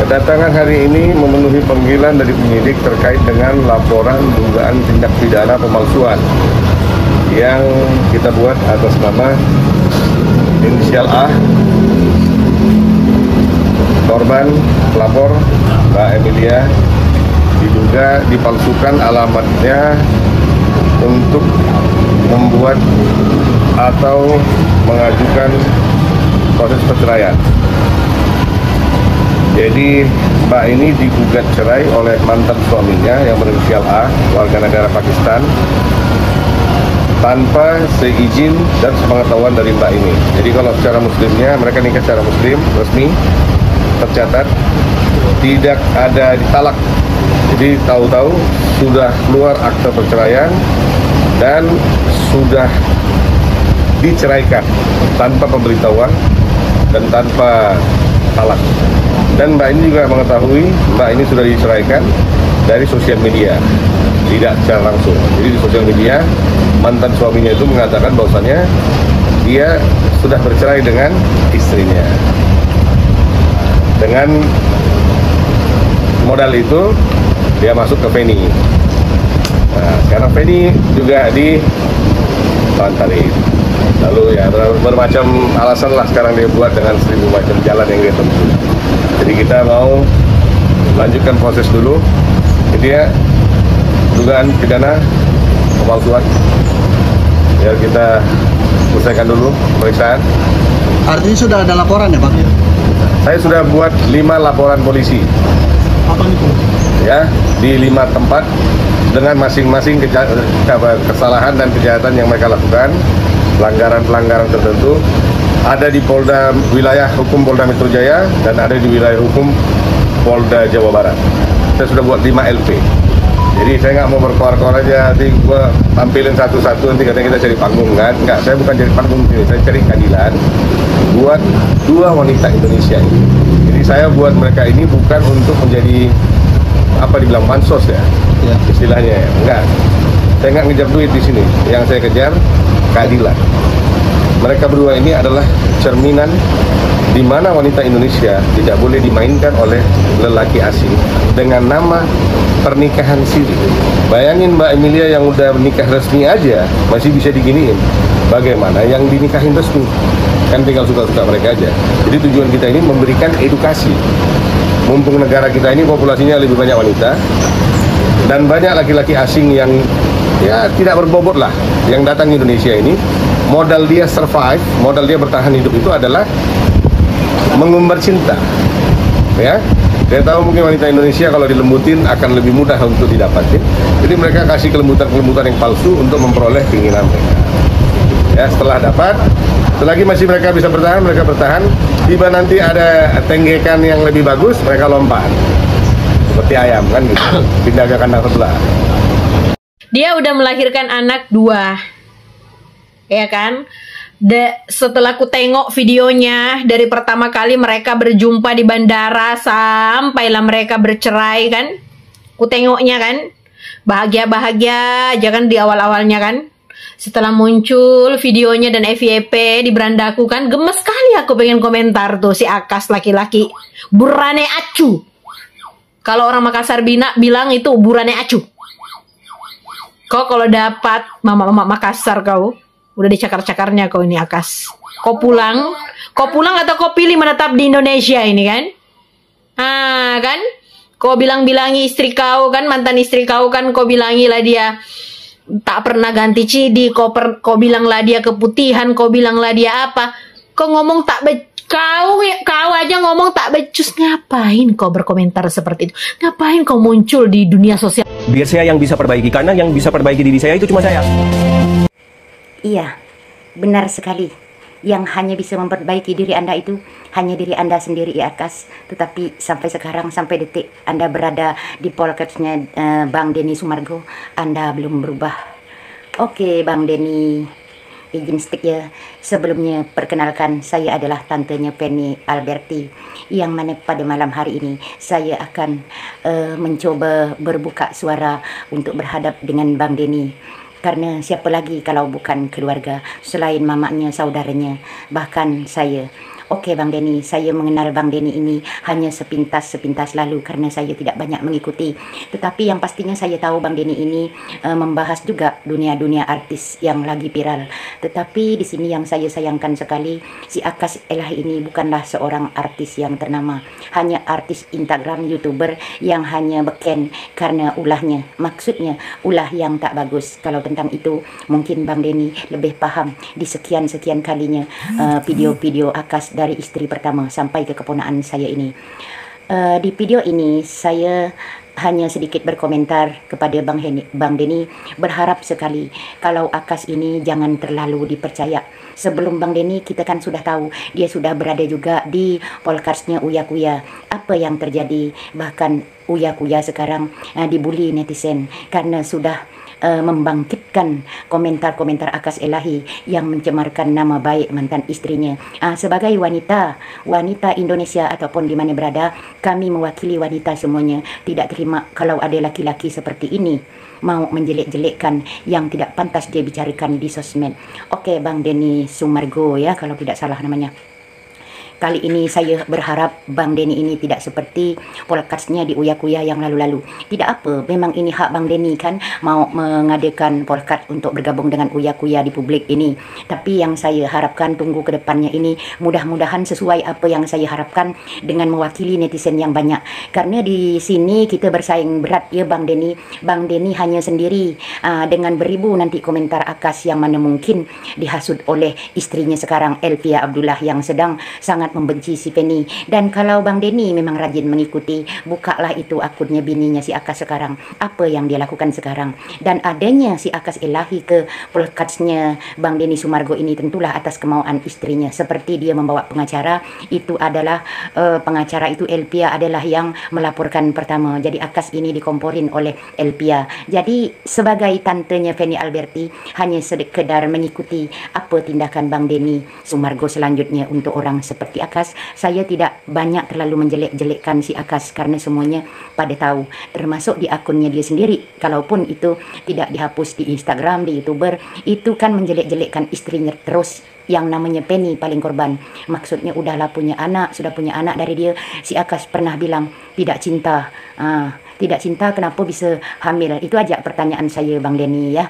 Kedatangan hari ini memenuhi panggilan dari penyidik terkait dengan laporan dugaan tindak pidana pemalsuan yang kita buat atas nama inisial A, korban pelapor Mbak Emilia, diduga dipalsukan alamatnya untuk membuat atau mengajukan proses perceraian. Jadi Mbak ini digugat cerai oleh mantan suaminya yang berinisial A, warga negara Pakistan, tanpa seizin dan sepengetahuan dari Mbak ini. Jadi kalau secara muslimnya, mereka nikah secara muslim, resmi, tercatat, tidak ada ditalak. Jadi tahu-tahu sudah keluar akte perceraian dan sudah diceraikan tanpa pemberitahuan dan tanpa talak. Dan Mbak ini juga mengetahui Mbak ini sudah diceraikan dari sosial media, tidak secara langsung. Jadi di sosial media mantan suaminya itu mengatakan bahwasannya dia sudah bercerai dengan istrinya. Dengan modal itu dia masuk ke Feni. Nah, sekarang Feni juga dilantarin. Lalu ya bermacam alasan lah sekarang dia buat dengan 1000 macam jalan yang dia tempuh. Jadi kita mau lanjutkan proses dulu. Jadi ya dugaan pidana pemalsuan. Biar kita selesaikan dulu pemeriksaan. Artinya sudah ada laporan ya Pak? Saya sudah buat 5 laporan polisi. Apa itu? Ya, di 5 tempat dengan masing-masing kesalahan dan kejahatan yang mereka lakukan, pelanggaran-pelanggaran tertentu. Ada di Polda wilayah hukum Polda Metro Jaya dan ada di wilayah hukum Polda Jawa Barat. Saya sudah buat 5 LP. Jadi saya nggak mau berkoar-koar aja, nanti gua tampilin satu-satu, nanti katanya kita cari panggung kan? Nggak, saya bukan cari panggung, saya cari keadilan buat 2 wanita Indonesia ini. Jadi saya buat mereka ini bukan untuk menjadi apa dibilang bansos ya, istilahnya ya. Enggak. Saya nggak ngejar duit di sini. Yang saya kejar keadilan. Mereka berdua ini adalah cerminan di mana wanita Indonesia tidak boleh dimainkan oleh lelaki asing dengan nama pernikahan siri. Bayangin Mbak Emilia yang udah menikah resmi aja masih bisa diginiin. Bagaimana yang dinikahin resmi? Kan tinggal suka-suka mereka aja. Jadi tujuan kita ini memberikan edukasi. Mumpung negara kita ini populasinya lebih banyak wanita dan banyak laki-laki asing yang ya tidak berbobot lah yang datang ke Indonesia ini, modal dia survive, modal dia bertahan hidup itu adalah mengumbar cinta. Ya, saya tahu mungkin wanita Indonesia kalau dilembutin akan lebih mudah untuk didapatin. Jadi mereka kasih kelembutan-kelembutan yang palsu untuk memperoleh keinginan mereka. Ya, setelah dapat, selagi masih mereka bisa bertahan, mereka bertahan. Tiba nanti ada tenggekan yang lebih bagus, mereka lompat. Seperti ayam kan gitu, pindah ke kandang sebelah. Dia udah melahirkan anak 2, ya kan? Setelah ku tengok videonya dari pertama kali mereka berjumpa di bandara sampailah mereka bercerai kan, ku tengoknya kan bahagia-bahagia aja kan di awal-awalnya kan. Setelah muncul videonya dan FYP di berandaku kan, gemes sekali aku pengen komentar tuh si Akas laki-laki burane acu. Kalau orang Makassar bilang itu burane acu. Kau kalau dapat mama-mama Makassar kau udah dicakar-cakarnya kau ini Akas. Kau pulang atau kau pilih menetap di Indonesia ini kan? Ah kan? Kau bilang-bilangi istri kau kan, mantan istri kau kan, kau bilangilah dia tak pernah ganti CD, kau bilanglah dia keputihan, kau bilanglah dia apa? Kau ngomong kau aja ngomong tak becus, ngapain kau berkomentar seperti itu? Ngapain kau muncul di dunia sosial? Biar saya yang bisa perbaiki, karena yang bisa perbaiki diri saya itu cuma saya. Iya, benar sekali. Yang hanya bisa memperbaiki diri Anda itu hanya diri Anda sendiri, ya Akas. Tetapi sampai sekarang, sampai detik Anda berada di polkesnya Bang Denny Sumargo, Anda belum berubah. Oke Bang Denny, izin stick ya. Sebelumnya perkenalkan, saya adalah tantenya Penny Alberti, yang mana pada malam hari ini saya akan mencoba berbuka suara untuk berhadap dengan Bang Denny. Karena siapa lagi kalau bukan keluarga, selain mamanya, saudaranya, bahkan saya. Oke Bang Denny, saya mengenal Bang Denny ini hanya sepintas lalu karena saya tidak banyak mengikuti. Tetapi yang pastinya saya tahu Bang Denny ini membahas juga dunia-dunia artis yang lagi viral. Tetapi di sini yang saya sayangkan sekali, si Akas Elahi ini bukanlah seorang artis yang ternama, hanya artis Instagram, YouTuber yang hanya beken karena ulahnya. Maksudnya ulah yang tak bagus. Kalau tentang itu mungkin Bang Denny lebih paham di sekian kalinya video-video Akas dari istri pertama sampai ke keponakan saya ini. Di video ini saya hanya sedikit berkomentar kepada Bang Denny, berharap sekali kalau Akas ini jangan terlalu dipercaya. Sebelum Bang Denny kita kan sudah tahu dia sudah berada juga di podcastnya Uya Kuya. Apa yang terjadi, bahkan Uya Kuya sekarang dibully netizen karena sudah membangkitkan komentar-komentar Akas Elahi yang mencemarkan nama baik mantan istrinya. Sebagai wanita Indonesia ataupun di mana berada, kami mewakili wanita semuanya tidak terima kalau ada laki-laki seperti ini mau menjelek-jelekkan yang tidak pantas dia bicarakan di sosmed. Oke, Bang Denny Sumargo ya kalau tidak salah namanya. Kali ini saya berharap Bang Denny ini tidak seperti podcastnya di Uya Kuya yang lalu-lalu. Tidak apa, memang ini hak Bang Denny kan mau mengadakan podcast untuk bergabung dengan Uya Kuya di publik ini. Tapi yang saya harapkan tunggu ke depannya ini mudah-mudahan sesuai apa yang saya harapkan dengan mewakili netizen yang banyak. Karena di sini kita bersaing berat ya Bang Denny. Bang Denny hanya sendiri dengan beribu nanti komentar Akas yang mana mungkin dihasut oleh istrinya sekarang Elvia Abdullah yang sedang sangat membenci si Penny. Dan kalau Bang Denny memang rajin mengikuti, bukalah itu akunnya bininya si Akas sekarang, apa yang dia lakukan sekarang. Dan adanya si Akas Elahi ke podcastnya Bang Denny Sumargo ini tentulah atas kemauan istrinya. Seperti dia membawa pengacara, itu adalah pengacara itu Elvia adalah yang melaporkan pertama. Jadi Akas ini dikomporin oleh Elvia. Jadi sebagai tantenya Fanny Alberti hanya sekedar mengikuti apa tindakan Bang Denny Sumargo selanjutnya untuk orang seperti Akas. Saya tidak banyak terlalu menjelek-jelekkan si Akas karena semuanya pada tahu, termasuk di akunnya dia sendiri. Kalaupun itu tidak dihapus di Instagram, di YouTuber, itu kan menjelek-jelekkan istrinya terus. Yang namanya Penny paling korban. Maksudnya udahlah sudah punya anak dari dia. Si Akas pernah bilang tidak cinta. Tidak cinta kenapa bisa hamil? Itu aja pertanyaan saya Bang Denny ya.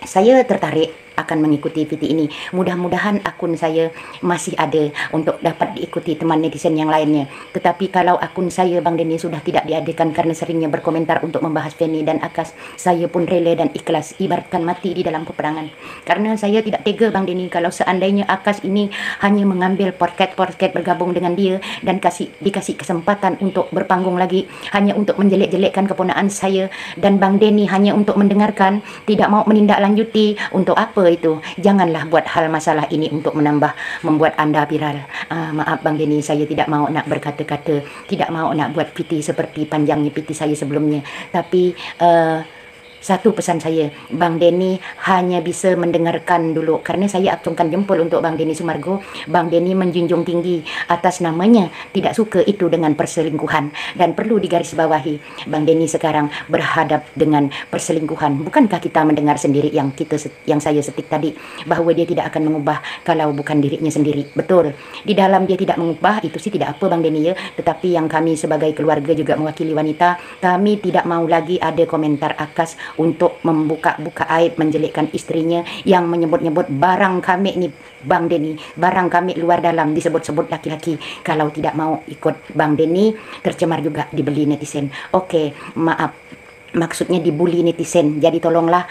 Saya tertarik akan mengikuti VT ini. Mudah-mudahan akun saya masih ada untuk dapat diikuti teman netizen yang lainnya. Tetapi kalau akun saya Bang Denny sudah tidak diadakan karena seringnya berkomentar untuk membahas Fanny dan Akas, saya pun rela dan ikhlas ibaratkan mati di dalam peperangan. Karena saya tidak tega Bang Denny kalau seandainya Akas ini hanya mengambil podcast bergabung dengan dia dan dikasih kesempatan untuk berpanggung lagi hanya untuk menjelek-jelekkan keponakan saya, dan Bang Denny hanya untuk mendengarkan, tidak mau menindaklanjuti. Untuk apa itu? Janganlah buat hal masalah ini untuk membuat anda viral. Maaf Bang Denny, saya tidak mau nak berkata-kata, tidak mau nak buat PT seperti panjangnya PT saya sebelumnya. Tapi satu pesan saya, Bang Denny hanya bisa mendengarkan dulu. Karena saya acungkan jempol untuk Bang Denny Sumargo. Bang Denny menjunjung tinggi atas namanya, tidak suka itu dengan perselingkuhan. Dan perlu digarisbawahi, Bang Denny sekarang berhadap dengan perselingkuhan. Bukankah kita mendengar sendiri yang saya setik tadi, bahwa dia tidak akan mengubah kalau bukan dirinya sendiri. Betul, di dalam dia tidak mengubah, itu sih tidak apa Bang Denny ya. Tetapi yang kami sebagai keluarga juga mewakili wanita, kami tidak mau lagi ada komentar Akas untuk membuka-buka aib, menjelekkan istrinya yang menyebut-nyebut barang kami ni Bang Denny, barang kami luar dalam disebut-sebut laki-laki. Kalau tidak mau ikut Bang Denny, tercemar juga dibeli netizen. Oke, maaf, maksudnya dibully netizen. Jadi tolonglah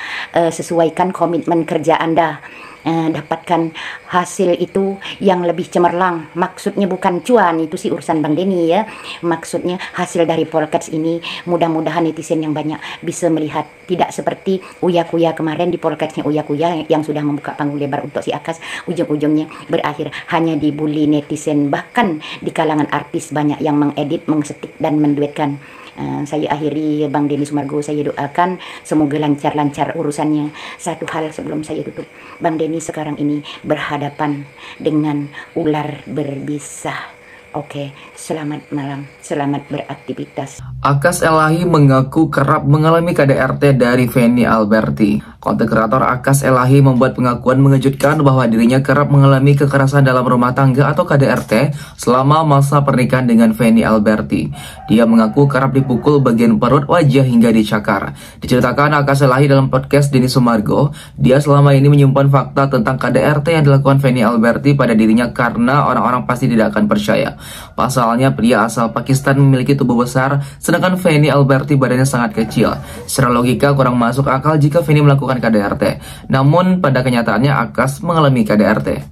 sesuaikan komitmen kerja Anda. Dapatkan hasil itu yang lebih cemerlang. Maksudnya bukan cuan, itu sih urusan Bang Denny ya. Maksudnya hasil dari podcast ini mudah-mudahan netizen yang banyak bisa melihat, tidak seperti Uya Kuya kemarin di podcastnya Uya Kuya yang sudah membuka panggung lebar untuk si Akas, ujung-ujungnya berakhir hanya dibully netizen. Bahkan di kalangan artis banyak yang mengedit, mengsetik dan menduetkan. Saya akhiri Bang Denny Sumargo, saya doakan semoga lancar-lancar urusannya. Satu hal sebelum saya tutup, Bang Denny sekarang ini berhadapan dengan ular berbisa. Oke, selamat malam, selamat beraktivitas. Akas Elahi mengaku kerap mengalami KDRT dari Fanny Alberti. Konten kreator Akas Elahi membuat pengakuan mengejutkan bahwa dirinya kerap mengalami kekerasan dalam rumah tangga atau KDRT selama masa pernikahan dengan Feni Alberti. Dia mengaku kerap dipukul bagian perut, wajah hingga dicakar. Diceritakan Akas Elahi dalam podcast Denny Sumargo, dia selama ini menyimpan fakta tentang KDRT yang dilakukan Feni Alberti pada dirinya karena orang-orang pasti tidak akan percaya. Pasalnya pria asal Pakistan memiliki tubuh besar, sedangkan Feni Alberti badannya sangat kecil. Secara logika kurang masuk akal jika Feni melakukan KDRT. Namun pada kenyataannya Akas mengalami KDRT.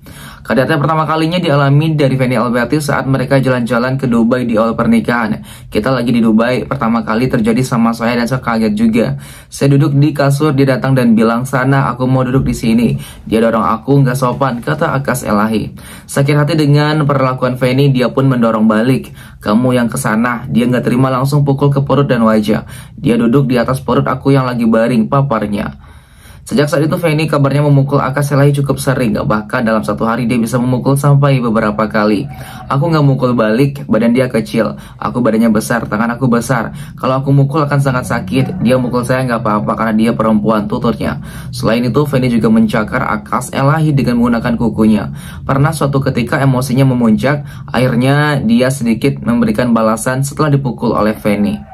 KDRT pertama kalinya dialami dari Feni Alberti saat mereka jalan-jalan ke Dubai di awal pernikahan. Kita lagi di Dubai, pertama kali terjadi sama saya dan saya kaget juga. Saya duduk di kasur, dia datang dan bilang, "Sana, aku mau duduk di sini." Dia dorong aku, nggak sopan, kata Akas Elahi. Sakit hati dengan perlakuan Feni, dia pun mendorong balik. "Kamu yang kesana." Dia nggak terima, langsung pukul ke perut dan wajah. Dia duduk di atas perut aku yang lagi baring, paparnya. Sejak saat itu Feni kabarnya memukul Akas Elahi cukup sering, bahkan dalam satu hari dia bisa memukul sampai beberapa kali. Aku nggak mukul balik, badan dia kecil, aku badannya besar, tangan aku besar. Kalau aku mukul akan sangat sakit. Dia mukul saya nggak apa-apa karena dia perempuan, tuturnya. Selain itu Feni juga mencakar Akas Elahi dengan menggunakan kukunya. Pernah suatu ketika emosinya memuncak, akhirnya dia sedikit memberikan balasan setelah dipukul oleh Feni.